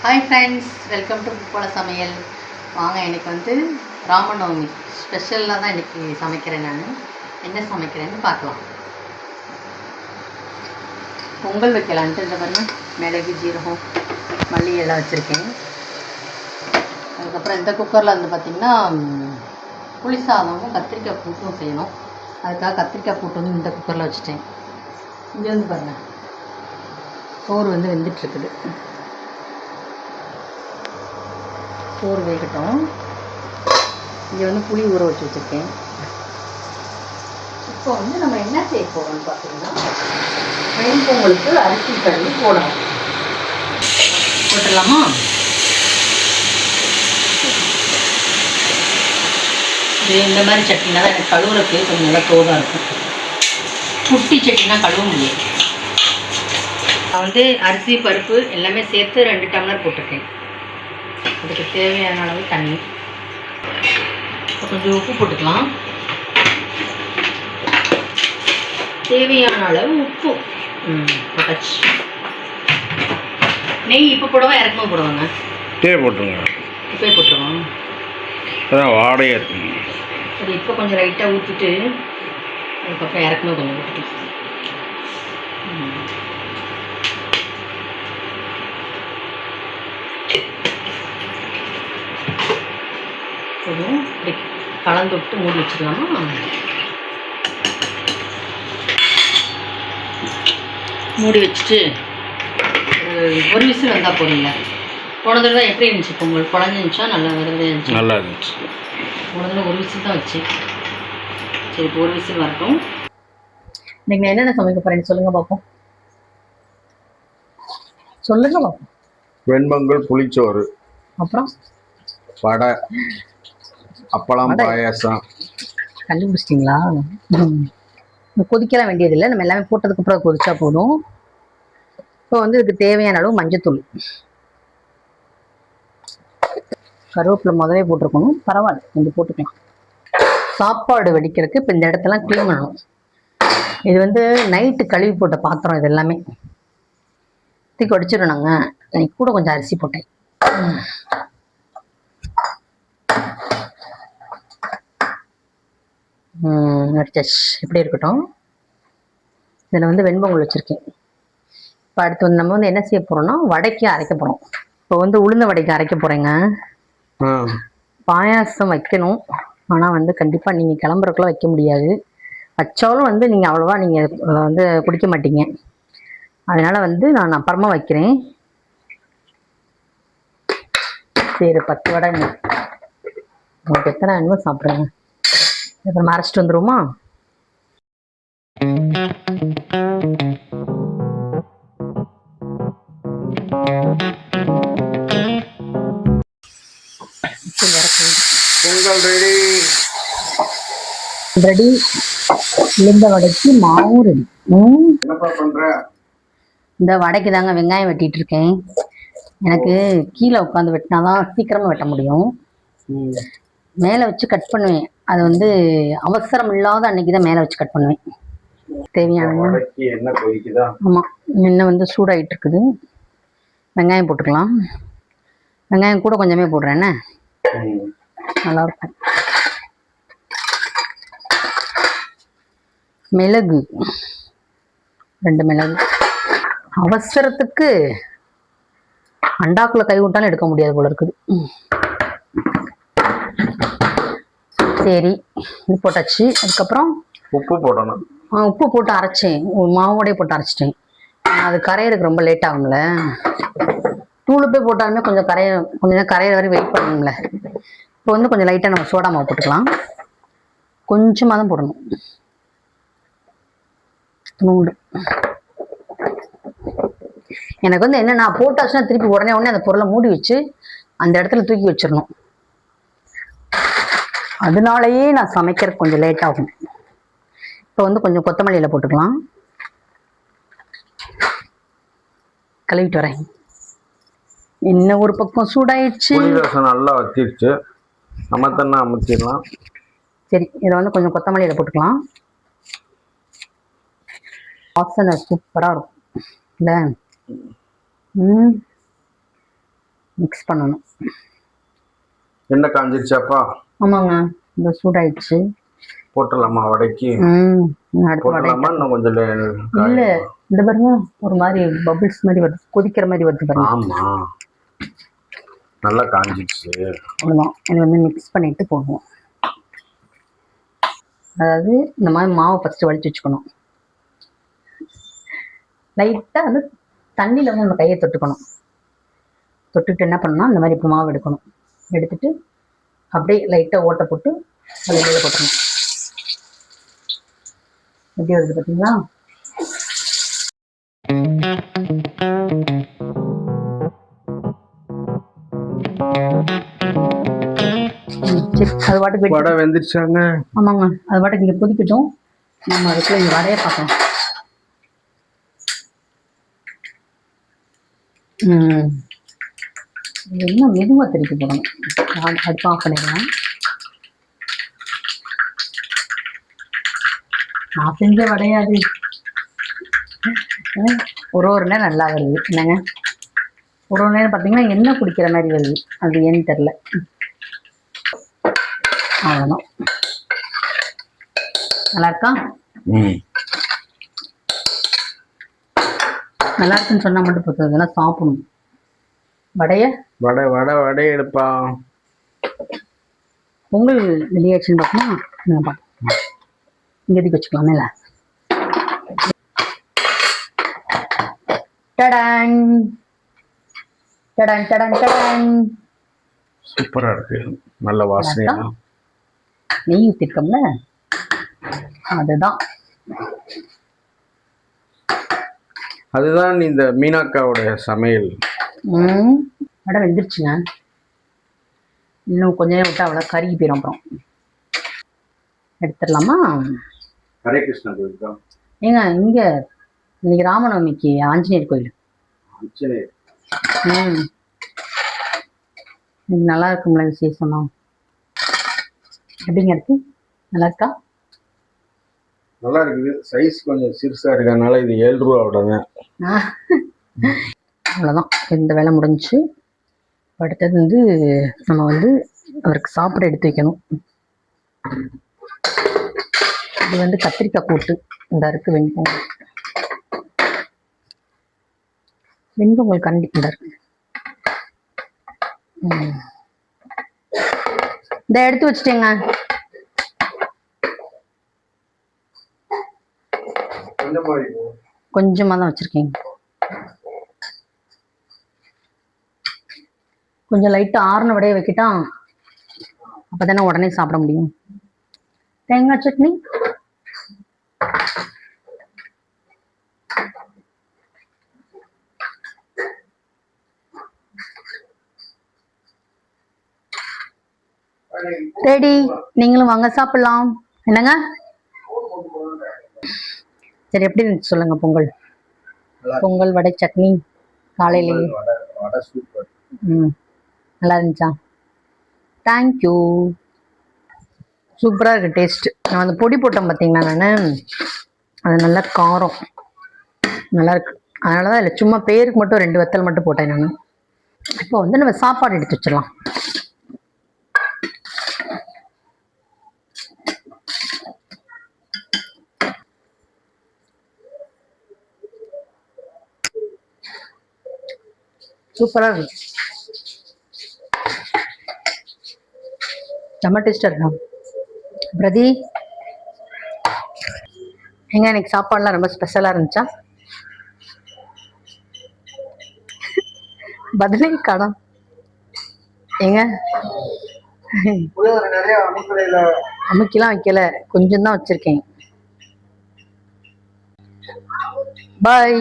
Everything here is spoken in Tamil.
ஹாய் ஃப்ரெண்ட்ஸ், வெல்கம் டு போல சமையல். வாங்க, எனக்கு வந்து ராமநவமி ஸ்பெஷலாக தான் இன்றைக்கி சமைக்கிறேன். நான் என்ன சமைக்கிறேன்னு பார்க்கலாம். பொங்கல் வைக்கலான்ட்டு இந்த பாருங்க, மிளகு ஜீரகம் மல்லி எல்லாம் வச்சுருக்கேன். அதுக்கப்புறம் இந்த குக்கரில் வந்து பார்த்திங்கன்னா புளி சாதமும் கத்திரிக்காய் பூட்டும் செய்யணும். அதுக்காக கத்திரிக்காய் பூட்டு வந்து இந்த குக்கரில் வச்சுட்டேன். இங்கே வந்து பாருங்கள், சோறு வந்து வெந்துட்டுருக்குது. சோறு வேகட்டும். இங்கே வந்து புளி ஊற வச்சு வச்சுருக்கேன். இப்போ வந்து நம்ம என்ன செய்ய போகிறோம்னு பார்த்தீங்கன்னா, வெண்பொங்கலுக்கு அரிசி கழுவி போடணும். போட்டுடலாமா? இது இந்த மாதிரி சட்னினா தான் எனக்கு கழுவுறதுக்கு கொஞ்சம் நல்லா தோதாக இருக்கும். குட்டி சட்னினா கழுவ முடியாது. நான் வந்து அரிசி பருப்பு எல்லாமே சேர்த்து 2 டம்ளர் போட்டிருக்கேன். அதுக்கு தேவையான அளவு தண்ணி, கொஞ்சம் உப்பு போட்டுக்கலாம். தேவையான அளவு உப்பு போட்டாச்சு. நெய் இப்போ போடவா இறக்குமா போடுவாங்க? போட்டுருங்க. இப்போ போட்டுருவோம். வாடையாக இருக்குங்க. சரி, இப்போ கொஞ்சம் லைட்டாக ஊற்றிட்டு அதுக்கப்புறம் இறக்குமா கொஞ்சம் ஊற்றிட்டு போதும். இப்படி கலந்து விட்டு மூடி வச்சுக்கலாமா? மூடி வச்சுட்டு ஒரு விசில் வந்தால் போதுங்க. போன தடவை தான் எப்படி இருந்துச்சு பொங்கல்? குழஞ்சிருந்துச்சா? நல்லா இருந்துச்சு. நல்லா இருந்துச்சு. போன தடவை ஒரு விசில் தான் வச்சு. சரி, இப்போ ஒரு விசில் வரட்டும். நீங்கள் என்னென்ன சமைக்க போகிறேன்னு சொல்லுங்கள் பார்ப்போம். சொல்லுங்க பார்ப்போம். வெண்பொங்கல், புளிச்சோறு, அப்புறம் வடை, அப்பளம், பாயாசம். கண்டுபிடிச்சிட்டிங்களா? கொதிக்கலாம் வேண்டியதில்லை, நம்ம எல்லாமே போட்டதுக்கப்புறம் கொதிச்சா போதும். இப்போ வந்து இதுக்கு தேவையான அளவு மஞ்சத்தூள், கருவேப்பிலை முதவே போட்டிருக்கணும், பரவாயில்ல கொஞ்சம் போட்டுக்கலாம். சாப்பாடு வடிக்கிறதுக்கு இப்போ இந்த இடத்தெல்லாம் க்ளீன் பண்ணணும். இது வந்து நைட்டு கழுவி போட்ட பாத்திரம். இது எல்லாமே தூக்கி வடிச்சிடும். நாங்கள் கூட கொஞ்சம் அரிசி போட்டேன். அடிச்சாச்சு. இப்படி இருக்கட்டும். இதில் வந்து வெண்பொங்கல் வச்சுருக்கேன். இப்போ அடுத்து வந்து நம்ம வந்து என்ன செய்ய போகிறோம்னா, வடைக்கு அரைக்க போகிறோம். இப்போ வந்து உளுந்த வடைக்கு அரைக்க போகிறேங்க. பாயாசம் வைக்கணும், ஆனால் வந்து கண்டிப்பாக நீங்கள் கிளம்புறக்குள்ள வைக்க முடியாது. வச்சாலும் வந்து நீங்கள் அவ்வளோவா நீங்கள் வந்து குடிக்க மாட்டீங்க. அதனால் வந்து நான் அப்புறமா வைக்கிறேன். சரி, 10 வடை உங்களுக்கு எத்தனை வேணுமோ சாப்பிட்றேங்க. அப்புறம் அரைச்சிட்டு வந்துருவோமா? ரெடி. இந்த வடைக்கு மாவு ரெடி. இந்த வடைக்கு தாங்க வெங்காயம் வெட்டிட்டு இருக்கேன். எனக்கு கீழே உட்காந்து வெட்டினாதான் சீக்கிரமா வெட்ட முடியும். மேலே வச்சு கட் பண்ணுவேன். அது வந்து அவசரம் இல்லாத அன்னைக்கு தான் மேலே வச்சு கட் பண்ணுவேன். தேவையான ஆமாம், எண்ணெய் வந்து சூடாகிட்டு இருக்குது. வெங்காயம் போட்டுக்கலாம். வெங்காயம் கூட கொஞ்சமே போடுறேன், என்ன நல்லாயிருக்கும். மிளகு 2 மிளகு. அவசரத்துக்கு அண்டாக்குள்ள கை விட்டாலும் எடுக்க முடியாது போல இருக்குது. சரி, இது போட்டாச்சு. அதுக்கப்புறம் உப்பு போடணும். உப்பு போட்டு அரைச்சேன். மாவோடய போட்டு அரைச்சிட்டேன். அது கரையிறதுக்கு ரொம்ப லேட் ஆகும்ல. தூள் போய் போட்டாலுமே கொஞ்சம் கொஞ்சம் கரையிற வரை வெயிட் பண்ணணும்ல. இப்போ வந்து கொஞ்சம் லைட்டாக நம்ம சோடா மாவு போட்டுக்கலாம். கொஞ்சமாக தான் போடணும். எனக்கு வந்து என்னன்னா, போட்டாச்சுன்னா திருப்பி உடனே அந்த பொருளை மூடி வச்சு அந்த இடத்துல தூக்கி வச்சிடணும். அதனாலயே நான் சமைக்கிறதுக்கு கொஞ்சம் லேட் ஆகும். இப்போ வந்து கொஞ்சம் கொத்தமல்லியில போட்டுக்கலாம். கழுவிட்டு வரேன். இன்னும் ஒரு பக்கம் சூடாயிடுச்சு. நல்லா வச்சிருச்சு. அமர்த்திடலாம். சரி, இதை வந்து கொஞ்சம் கொத்தமல்லியில போட்டுக்கலாம். வாசனை சூப்பரா இருக்கும் இல்ல? மிக்ஸ் பண்ணணும். எண்ணெய் காஞ்சிருச்சாப்பா? ஆமாங்க, இந்த சூடாயிடுச்சு. போட்டுடலாமா வடைக்கு? அடுத்து வடை போட்டுடலாமா இன்னும் கொஞ்சம் இல்லை, இந்த பாருங்க ஒரு மாதிரி பபிள்ஸ் மாதிரி வருது, கொதிக்கிற மாதிரி வருது பாருங்க. ஆமா, நல்லா காஞ்சிடுச்சு. அவ்வளோதான், இதை வந்து மிக்ஸ் பண்ணிட்டு போடுவோம். அதாவது இந்த மாதிரி மாவை ஃபஸ்ட்டு வலிச்சு வச்சுக்கணும். லைட்டாக வந்து தண்ணியில் வந்து நம்ம கையை தொட்டுக்கணும். தொட்டுட்டு என்ன பண்ணணும்னா இந்த மாதிரி இப்போ மாவு எடுக்கணும். எடுத்துட்டு அப்படியே லைட்டாக ஓட்டை போட்டு அது மேலே போட்டணும். எப்படி வருது பார்த்தீங்களா? சரி, அது பாட்டுக்கு வடை வெந்துருச்சாங்க? ஆமாங்க, அது பாட்டுக்கு இங்கே கொதிக்கட்டும். நம்ம அதுக்குள்ள இங்கே வடையை பார்க்கலாம். என்ன மெதுவாக திருப்பி போடணும். அடுப்பு ஆஃப் பண்ணிடலாம். நான் செஞ்ச வடையாது ஒரு நேரம் நல்லா வருது. என்னங்க, ஒரு நேரம் பார்த்தீங்கன்னா எண்ணெய் குடிக்கிற மாதிரி வருது. அது ஏன்னு தெரில. அவ்வளோதான். நல்லா இருக்கா? நல்லா இருக்குன்னு சொன்னா மட்டும் போதும், அதெல்லாம் சாப்பிடணும். வடைய வடை வடை வடை எடுப்பா. பொங்கல் வெளியாச்சுன்னு பார்த்தோம்னா இங்கே எதுக்கு வச்சுக்கலாமே. இல்லை, டடான் டடான் டடான் டடான். சூப்பரா இருக்கு, நல்ல வாசனையா. நெய் ஊற்றிருக்கோம்ல, அதுதான் இந்த மீனாக்காவுடைய சமையல். வடை வெந்துருச்சுங்க. இன்னும் கொஞ்ச நேரம் விட்டு அவ்வளோ கருகி போயிடும். அப்புறம் எடுத்துடலாமா? ஹரே கிருஷ்ணா கோயிலுக்கா? ஏங்க, இங்கே இன்னைக்கு ராமநவமிக்கு ஆஞ்சநேயர் கோயில். இன்னைக்கு நல்லா இருக்கும்ல விசேஷமா? எப்படிங்க இருக்கு? நல்லா இருக்கா? நல்லா இருக்குது. சைஸ் கொஞ்சம் சிறுசா இருக்கறனால இது 7 ரூபாவோட தான். அவ்வளோதான், இந்த வேலை முடிஞ்சு. அடுத்தது வந்து நம்ம வந்து அவருக்கு சாப்பிட எடுத்து வைக்கணும். இது வந்து கத்திரிக்காய் கூட்டு. இந்த இருக்கு வெண்பொங்கல். வெண்பொங்கல் கண்டி இந்த இருக்கு. இந்த எடுத்து வச்சுட்டேங்க. கொஞ்சமாக தான் வச்சிருக்கேங்க. கொஞ்சம் லைட்டாக ஆறுன வடையை வைக்கிட்டா, அப்போ தானே உடனே சாப்பிட முடியும். தேங்காய் சட்னி, ரெடி. நீங்களும் வாங்க சாப்பிடலாம். என்னங்க, சரி எப்படி இருந்துச்சு சொல்லுங்க பொங்கல்? பொங்கல் வடை சட்னி காலையிலேயே. நல்லா இருந்துச்சா? தேங்க்யூ. சூப்பராக இருக்குது டேஸ்ட். நான் அந்த பொடி போட்டேன் பார்த்தீங்களா, நான் அது நல்லா காரம் நல்லா இருக்கு. அதனால தான் இல்லை, சும்மா பேருக்கு மட்டும் 2 வத்தல் மட்டும் போட்டேன் நான். இப்போ வந்து நம்ம சாப்பாடு எடுத்து வச்சிடலாம். சூப்பராக இருக்கு, செம்ம டேஸ்டாக இருக்கா பிரதி? எங்க எனக்கு சாப்பாடுலாம் ரொம்ப ஸ்பெஷலாக இருந்துச்சா? பதிலே காணோம். ஏங்க அமுக்கிலாம் வைக்கல, கொஞ்சம் தான் வச்சிருக்கேன். பாய்.